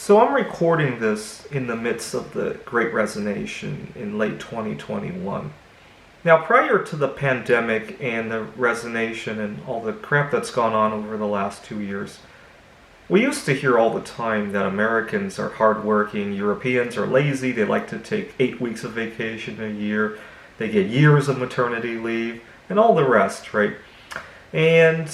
So I'm recording this in the midst of the Great Resignation in late 2021. Now, prior to the pandemic and the resignation and all the crap that's gone on over the last 2 years, we used to hear all the time that Americans are hardworking, Europeans are lazy, they like to take 8 weeks of vacation a year, they get years of maternity leave, and all the rest, right? And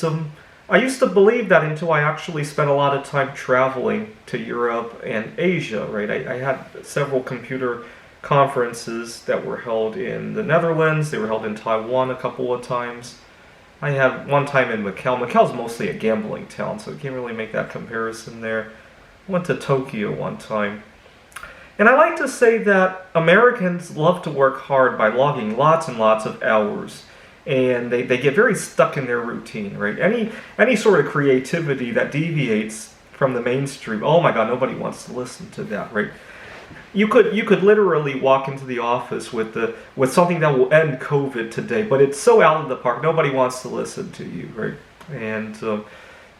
I used to believe that until I actually spent a lot of time traveling to Europe and Asia, right? I had several computer conferences that were held in the Netherlands. They were held in Taiwan a couple of times. I had one time in Macau. Macau's mostly a gambling town, so you can't really make that comparison there. I went to Tokyo one time. And I like to say that Americans love to work hard by logging lots and lots of hours. And they get very stuck in their routine, right? Any sort of creativity that deviates from the mainstream, oh my God, nobody wants to listen to that, right? You could literally walk into the office with something that will end COVID today, but it's so out of the park, nobody wants to listen to you, right? And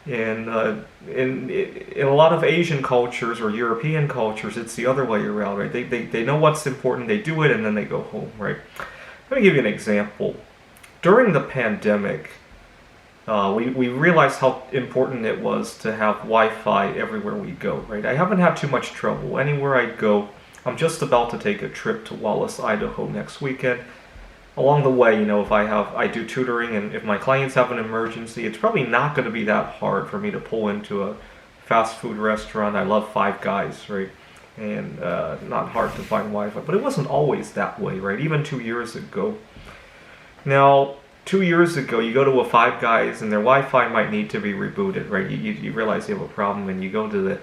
in a lot of Asian cultures or European cultures, it's the other way around, right? They know what's important, they do it, and then they go home, right? Let me give you an example. During the pandemic, we realized how important it was to have Wi-Fi everywhere we go, right? I haven't had too much trouble. Anywhere I go, I'm just about to take a trip to Wallace, Idaho next weekend. Along the way, if I do tutoring and if my clients have an emergency, it's probably not going to be that hard for me to pull into a fast food restaurant. I love Five Guys, right? And not hard to find Wi-Fi. But it wasn't always that way, right? Even 2 years ago. Now, 2 years ago, you go to a Five Guys and their Wi-Fi might need to be rebooted, right? You realize you have a problem and you go to the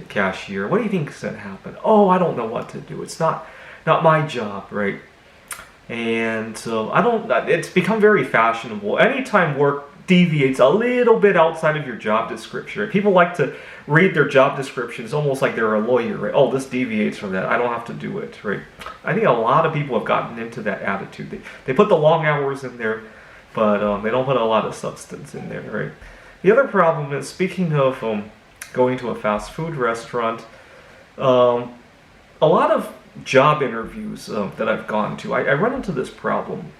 cashier. What do you think is going to happen? Oh, I don't know what to do. It's not my job, right? And so it's become very fashionable. Anytime work deviates a little bit outside of your job description, right? People like to read their job descriptions almost like they're a lawyer, right? Oh, this deviates from that. I don't have to do it, right? I think a lot of people have gotten into that attitude. They put the long hours in there, but they don't put a lot of substance in there, right? The other problem is, speaking of going to a fast food restaurant, a lot of job interviews that I've gone to, I run into this problem.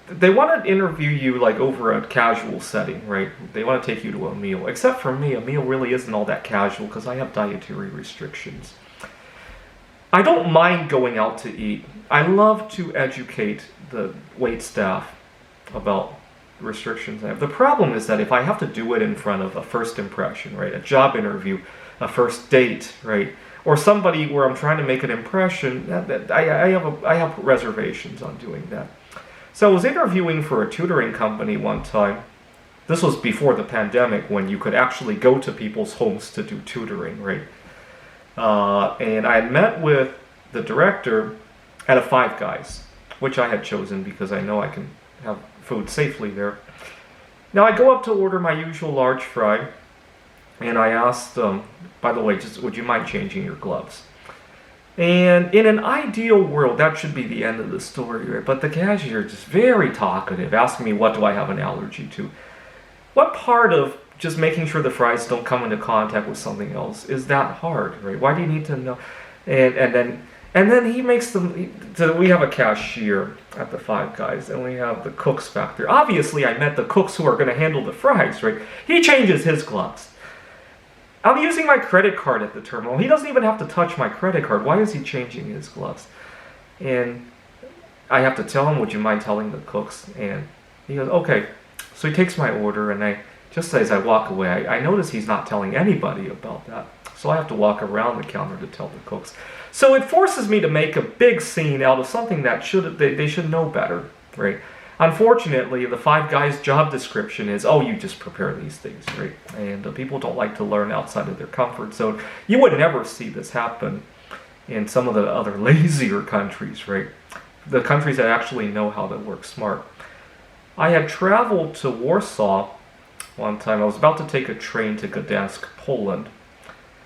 They want to interview you like over a casual setting, right? They want to take you to a meal. Except for me, a meal really isn't all that casual because I have dietary restrictions. I don't mind going out to eat. I love to educate the wait staff about restrictions I have. The problem is that if I have to do it in front of a first impression, right? A job interview, a first date, right? Or somebody where I'm trying to make an impression, I have reservations on doing that. So I was interviewing for a tutoring company one time. This was before the pandemic when you could actually go to people's homes to do tutoring, right? And I had met with the director at a Five Guys, which I had chosen because I know I can have food safely there. Now I go up to order my usual large fry, and I asked, by the way, just would you mind changing your gloves? And in an ideal world, that should be the end of the story, right? But the cashier is just very talkative, asking me what do I have an allergy to. What part of just making sure the fries don't come into contact with something else is that hard, right? Why do you need to know? And then he makes them. So we have a cashier at the Five Guys, and we have the cooks back there. Obviously, I met the cooks who are going to handle the fries, right? He changes his gloves. I'm using my credit card at the terminal. He doesn't even have to touch my credit card. Why is he changing his gloves? And I have to tell him, would you mind telling the cooks? And he goes, okay. So he takes my order, and just as I walk away, I notice he's not telling anybody about that. So I have to walk around the counter to tell the cooks. So it forces me to make a big scene out of something that they should know better, right? Unfortunately, the Five Guys job description is, oh, you just prepare these things, right? And people don't like to learn outside of their comfort zone. You would never see this happen in some of the other lazier countries, right? The countries that actually know how to work smart. I had traveled to Warsaw one time. I was about to take a train to Gdansk, Poland.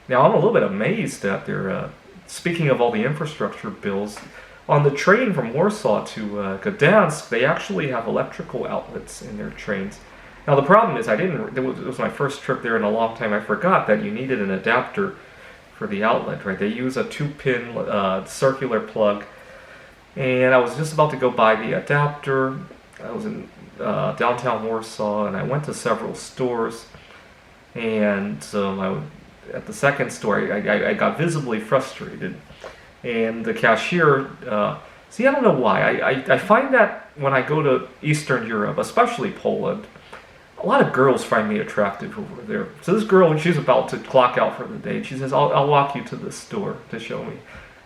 Now, I'm a little bit amazed at their, speaking of all the infrastructure bills, on the train from Warsaw to Gdansk, they actually have electrical outlets in their trains. Now the problem is it was my first trip there in a long time. I forgot that you needed an adapter for the outlet, right? They use a 2-pin circular plug, and I was just about to go buy the adapter. I was in downtown Warsaw, and I went to several stores, and at the second store, I got visibly frustrated, and the cashier, see, I don't know why, I find that when I go to Eastern Europe, especially Poland, a lot of girls find me attractive over there. So this girl, when she's about to clock out for the day, she says, I'll walk you to this store to show me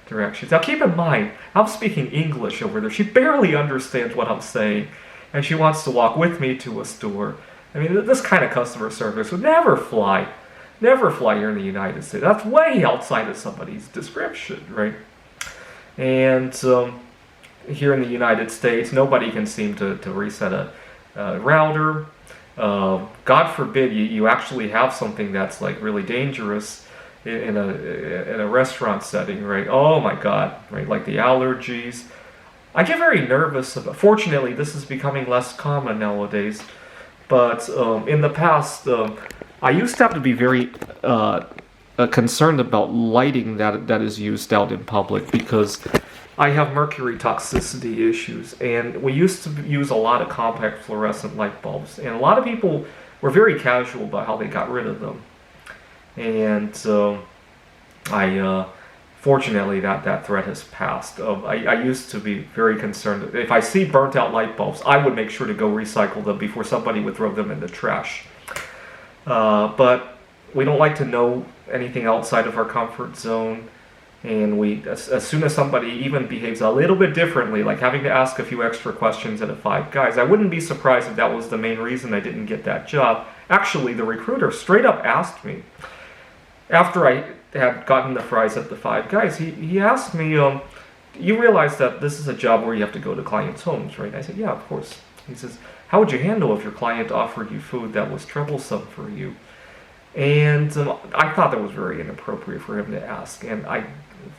directions. Now keep in mind, I'm speaking English over there. She barely understands what I'm saying, and she wants to walk with me to a store. I mean, this kind of customer service would never fly here in the United States. That's way outside of somebody's description, right? And here in the United States, nobody can seem to reset a router. God forbid you actually have something that's like really dangerous in a restaurant setting, right? Oh my God, right? Like the allergies. I get very nervous about. Fortunately, this is becoming less common nowadays. But in the past, I used to have to be very concerned about lighting that is used out in public because I have mercury toxicity issues, and we used to use a lot of compact fluorescent light bulbs, and a lot of people were very casual about how they got rid of them. And fortunately, that threat has passed. I used to be very concerned. If I see burnt out light bulbs, I would make sure to go recycle them before somebody would throw them in the trash. But we don't like to know anything outside of our comfort zone. And as soon as somebody even behaves a little bit differently, like having to ask a few extra questions at a Five Guys, I wouldn't be surprised if that was the main reason I didn't get that job. Actually, the recruiter straight up asked me, after I had gotten the fries at the Five Guys, he asked me, you realize that this is a job where you have to go to clients' homes, right? I said, yeah, of course. He says, how would you handle if your client offered you food that was troublesome for you? And I thought that was very inappropriate for him to ask. And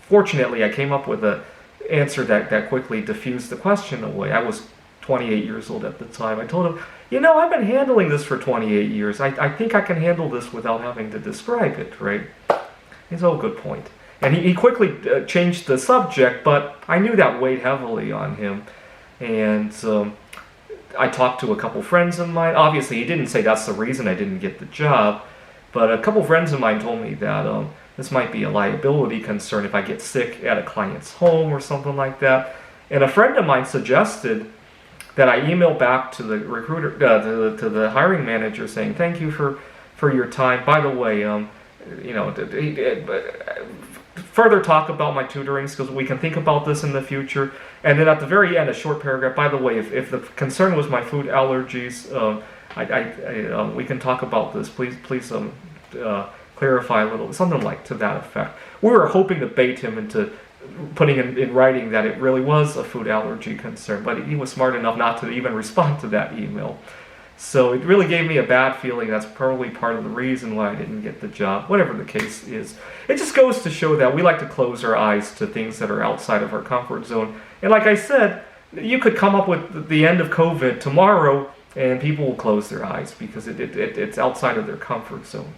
fortunately, I came up with an answer that quickly diffused the question away. I was 28 years old at the time. I told him, I've been handling this for 28 years. I think I can handle this without having to describe it, right? He's a good point. And he quickly changed the subject, but I knew that weighed heavily on him. And I talked to a couple friends of mine. Obviously, he didn't say that's the reason I didn't get the job. But a couple friends of mine told me that this might be a liability concern if I get sick at a client's home or something like that. And a friend of mine suggested that I email back to the recruiter, to the hiring manager, saying thank you for your time. By the way, further talk about my tutoring skills. We can think about this in the future. And then at the very end, a short paragraph. By the way, if the concern was my food allergies, we can talk about this. Please clarify a little, something like to that effect. We were hoping to bait him into putting in writing that it really was a food allergy concern, but he was smart enough not to even respond to that email. So it really gave me a bad feeling. That's probably part of the reason why I didn't get the job, whatever the case is. It just goes to show that we like to close our eyes to things that are outside of our comfort zone. And like I said, you could come up with the end of COVID tomorrow, and people will close their eyes because it's outside of their comfort zone.